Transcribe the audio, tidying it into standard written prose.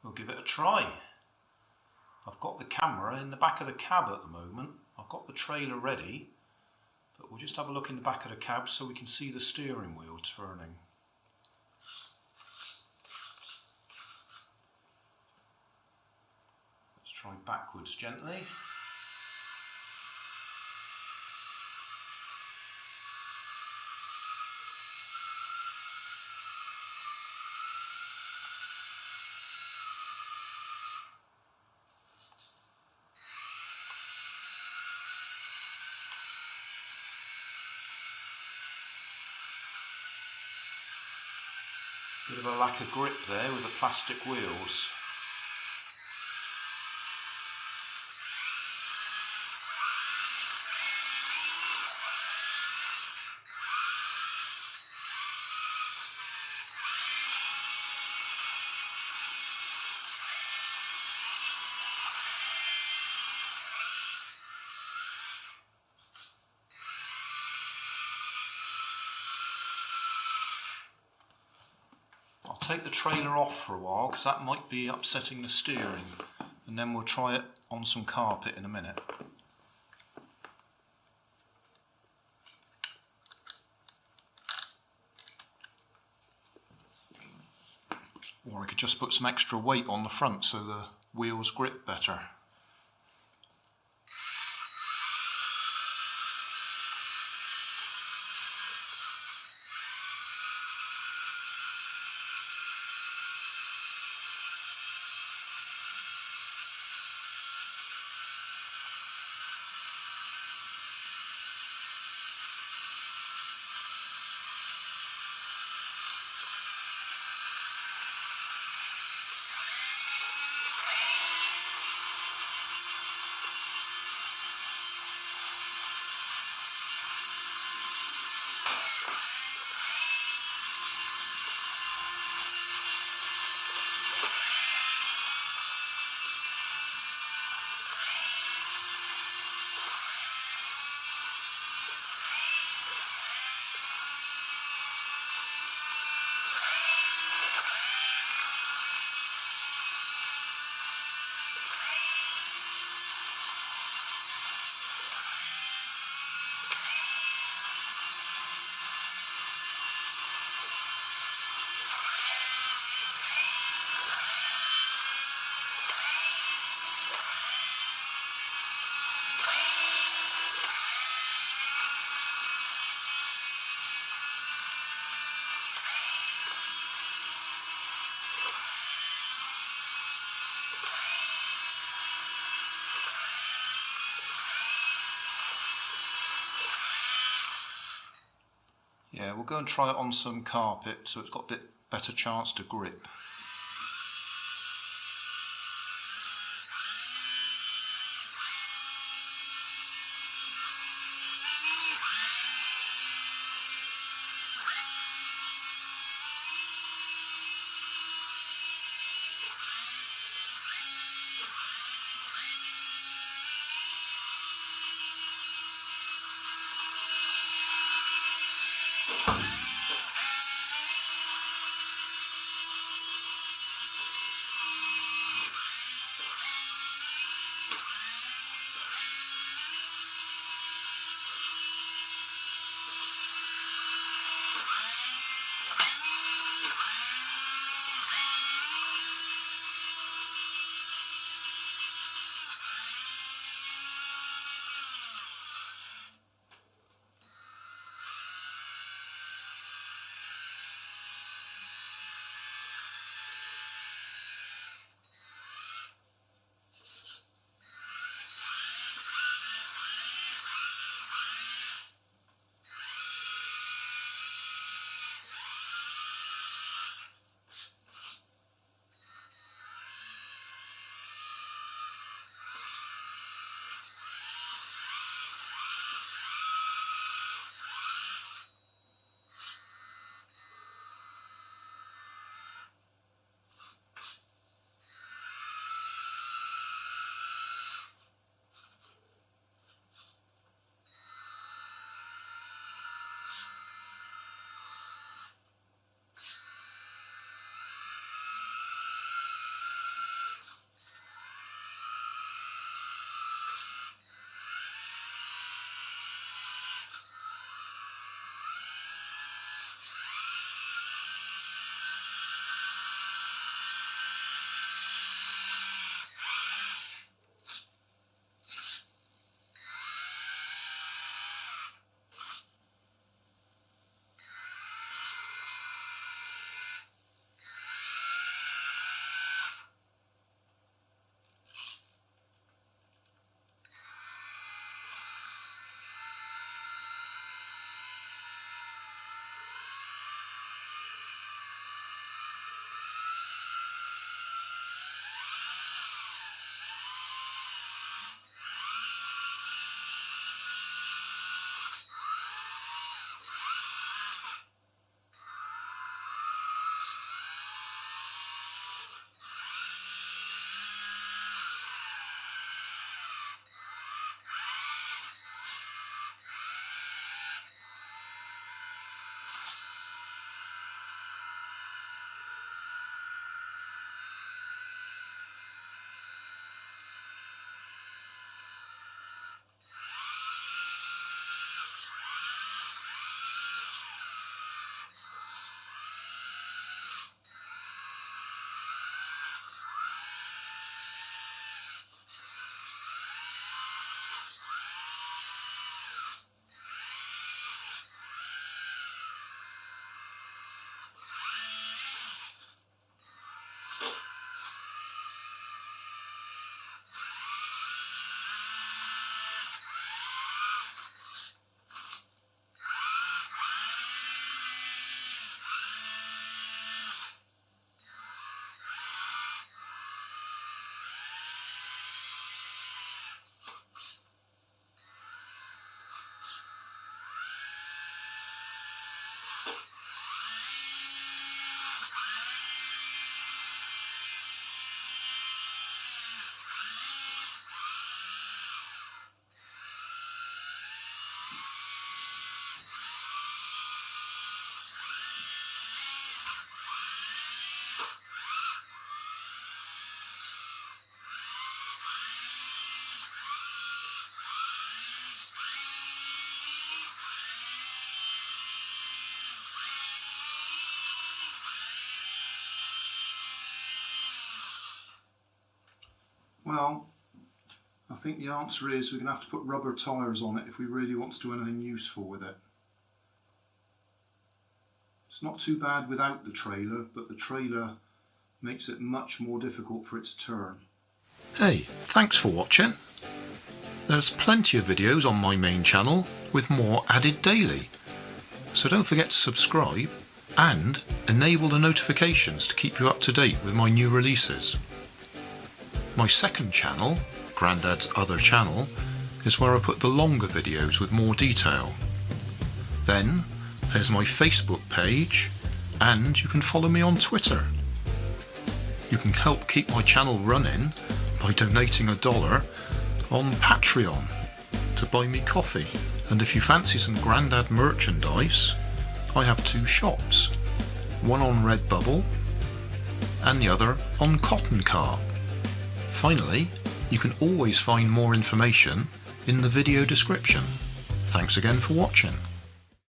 we'll give it a try. I've got the camera in the back of the cab at the moment. I've got the trailer ready, but we'll just have a look in the back of the cab so we can see the steering wheel turning. Let's try backwards gently. Bit of a lack of grip there with the plastic wheels. I'll take the trailer off for a while because that might be upsetting the steering, and then we'll try it on some carpet in a minute. Or I could just put some extra weight on the front so the wheels grip better. Yeah, we'll go and try it on some carpet so it's got a bit better chance to grip. Well, I think the answer is we're going to have to put rubber tyres on it if we really want to do anything useful with it. It's not too bad without the trailer, but the trailer makes it much more difficult for it to turn. Hey, thanks for watching. There's plenty of videos on my main channel with more added daily. So don't forget to subscribe and enable the notifications to keep you up to date with my new releases. My second channel, Grandad's Other Channel, is where I put the longer videos with more detail. Then there's my Facebook page, and you can follow me on Twitter. You can help keep my channel running by donating $1 on Patreon to buy me coffee. And if you fancy some Grandad merchandise, I have 2 shops, one on Redbubble and the other on Cotton Cart. Finally, you can always find more information in the video description. Thanks again for watching.